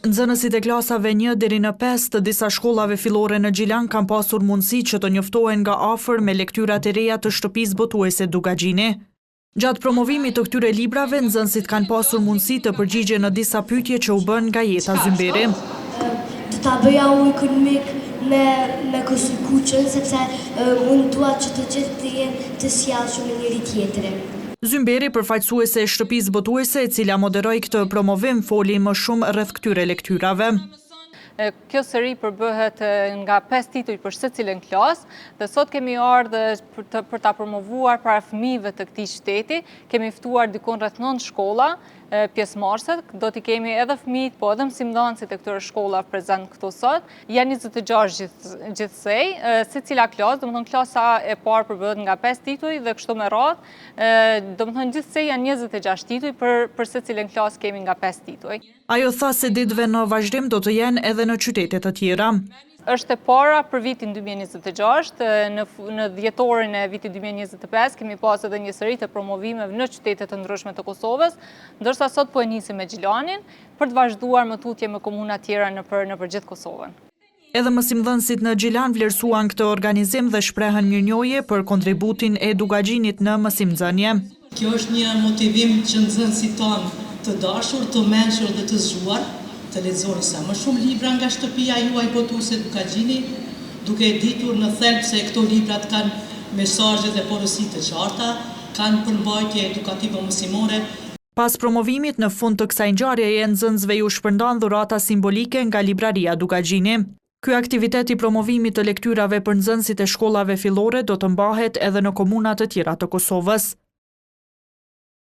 Nxënësit e klasave 1 deri në 5 të disa shkollave fillore në Gjilan kanë pasur mundësi që të njoftohen nga afër me lektyrat e reja të shtëpisë botuese Dugagjini. Gjatë promovimit të këtyre librave, nxënësit kanë pasur mundësi të përgjigjen në disa pyetje që u bën nga jeta Zymberi. Do ta bëja unë ekonomik me kuqën, sepse unë dua që të gjithë të jenë të sjellshëm me njëri tjetrin. Zymberi, përfaqësuese e shtëpisë botuese, e cila moderoi këtë promovim, foli më shumë rreth këtyre lektyrave. Kjo seri përbëhet nga 5 tituj për secilën klasë dhe sot kemi ardhur për ta promovuar para fëmijëve të këtij shteti. Kemi ftuar dikon rreth 9 shkolla pjesëmarrëse, do t'i kemi edhe fëmijët, po edhe mësimdhënësit e këtyre shkollave prezant këtu sot. Janë 26 gjithsej, secila klasë, domethënë klasa e parë përbëhet nga 5 tituj dhe kështu me radhë. Domethënë gjithsej janë 26 tituj, për secilën klasë kemi nga 5 tituj. Ajo tha se ditëve në vazhdim do të jenë edhe në qytete të tjera. Është e para për vitin 2026, në dhjetorin e vitit 2025 kemi pas edhe një seri të promovimeve në qytete të ndryshme të Kosovës, ndërsa sot po e nisim me Gjilanin për të vazhduar më tutje me komuna tjera nëpër gjithë Kosovën. Edhe mësimdhënësit në Gjilan vlerësuan këtë organizim dhe shprehen mirënjohje për kontributin e Dugagjinit në mësimdhënie. Kjo është një motivim që nxënësit tonë të dashur, të mençur dhe të zgjuar të lexoni sa më shumë libra nga shtëpia juaj botuese Dugagjini, duke e ditur në thelb se këto librat kanë mesazhe dhe porosi të qarta, kanë përmbajtje edukative mësimore. Pas promovimit, në fund të kësaj ngjarjeje, nxënësve ju shpërndan dhurata simbolike nga libraria Dugagjini. Ky aktivitet i promovimit të lektyrave për nxënësit e shkollave fillore do të mbahet edhe në komuna të tjera të Kosovës.